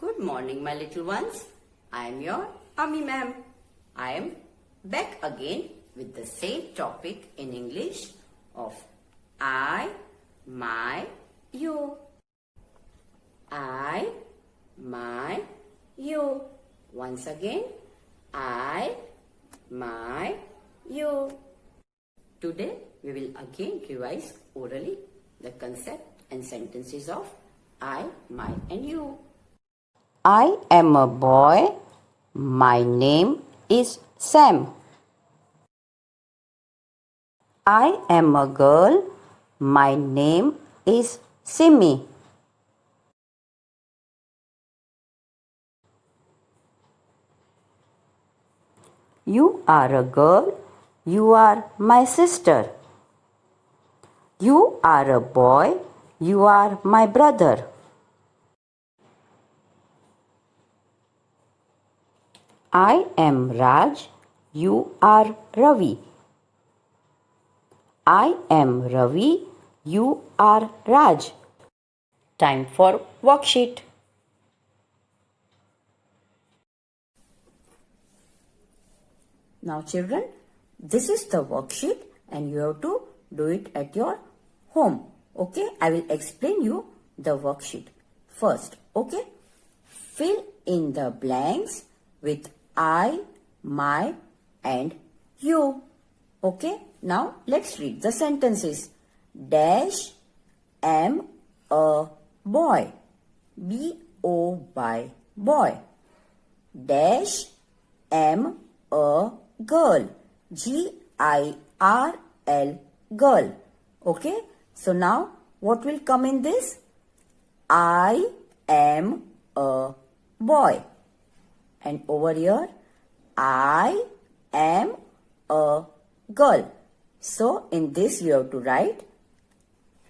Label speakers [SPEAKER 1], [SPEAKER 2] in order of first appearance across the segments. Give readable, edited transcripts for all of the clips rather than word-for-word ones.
[SPEAKER 1] Good morning, my little ones. I am your Ami ma'am. I am back again with the same topic in English of I, my, you. I, my, you. Once again, I, my, you. Today, we will again revise orally the concept and sentences of I, my and you.
[SPEAKER 2] I am a boy. My name is Sam. I am a girl. My name is Simi. You are a girl. You are my sister. You are a boy. You are my brother. I am Raj. You are Ravi. I am Ravi. You are Raj. Time for worksheet.
[SPEAKER 1] Now children, this is the worksheet and you have to do it at your home. Okay, I will explain you the worksheet first. Okay, fill in the blanks with I, my and you. Okay, now let's read the sentences. Dash am a boy. B-O-Y, boy. Dash am a girl. G-I-R-L, girl. Okay, so now what will come in this? I am a boy. And over here, I am a girl. So in this you have to write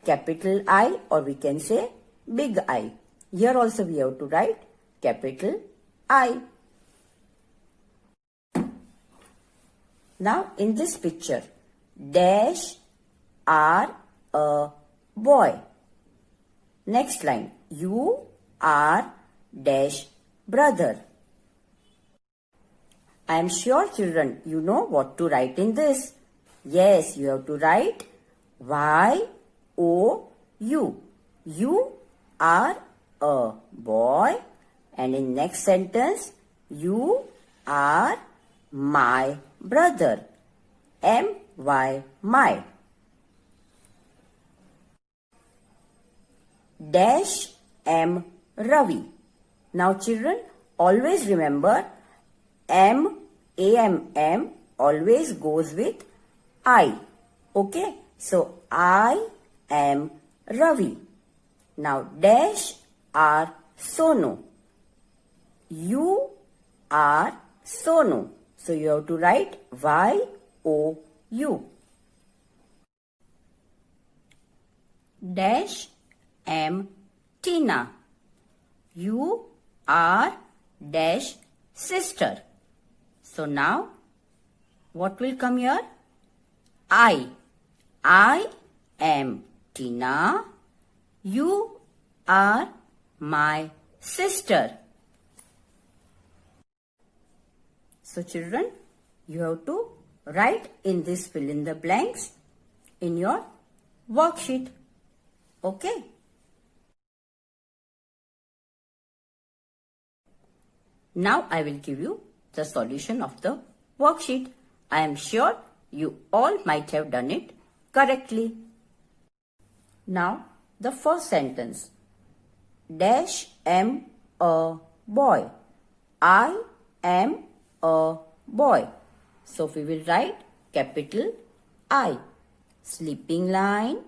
[SPEAKER 1] capital I, or we can say big I. Here also we have to write capital I. Now in this picture, dash are a boy. Next line, you are dash brother. I am sure children, you know what to write in this. Yes, you have to write Y-O-U. You are a boy. And in next sentence, you are my brother. M-Y, my. Dash am Ravi. Now children, always remember M-A-M-M always goes with I. Okay, so I am Ravi. Now dash are Sonu. You are Sonu. So you have to write Y-O-U. Dash am Tina. You are dash sister. So now what will come here? I am Tina. You are my sister. So children, you have to write in this fill in the blanks in your worksheet. Okay. Now I will give you the solution of the worksheet. I am sure you all might have done it correctly. Now the first sentence. Dash am a boy. I am a boy. So we will write capital I. Sleeping line,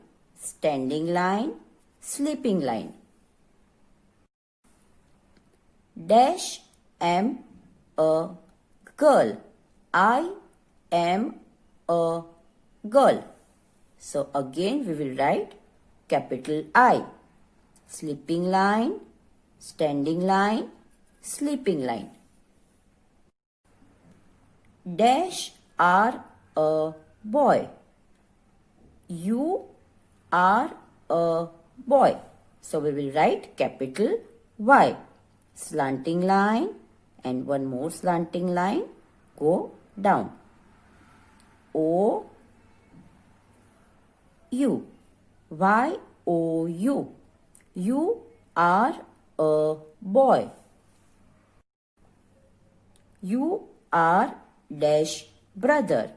[SPEAKER 1] standing line, sleeping line. Dash am a girl. I am a girl. So again we will write capital I. Sleeping line, standing line, sleeping line. Dash are a boy. You are a boy. So we will write capital Y. slanting line, and one more slanting line, go down. O U, Y O U. You are a boy. You are dash brother.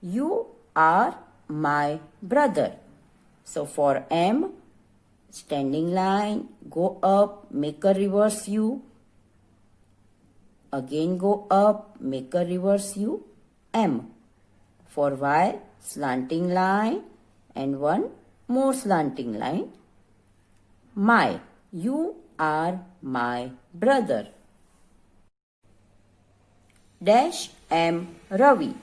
[SPEAKER 1] You are my brother. So for M, standing line, go up, make a reverse U. Again go up, make a reverse U, M. For Y, slanting line and one more slanting line. My, you are my brother. Dash am Ravi.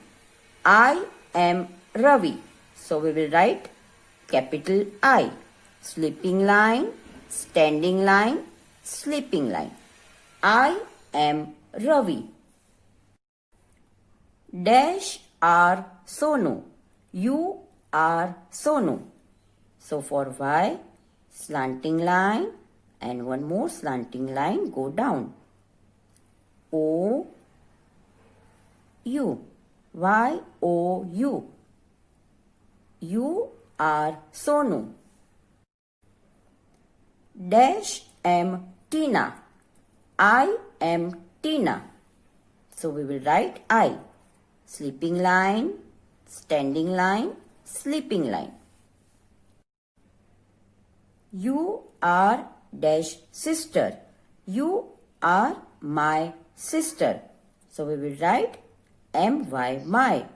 [SPEAKER 1] I am Ravi. So we will write capital I. Sleeping line, standing line, sleeping line. I am Ravi. Dash are Sonu. You are Sonu. So for Y, slanting line and one more slanting line, go down. O U, Y O U. You are Sonu. Dash am Tina. I am Tina. So we will write I. Sleeping line, standing line, sleeping line. You are dash sister. You are my sister. So we will write M-Y, my.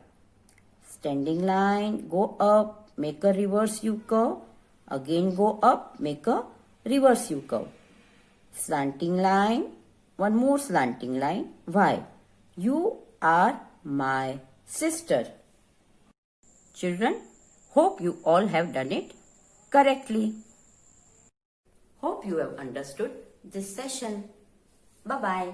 [SPEAKER 1] Standing line, go up, make a reverse U curve. Again go up, make a reverse U curve. Slanting line, one more slanting line, Y. You are my sister. Children, hope you all have done it correctly. Hope you have understood this session. Bye-bye.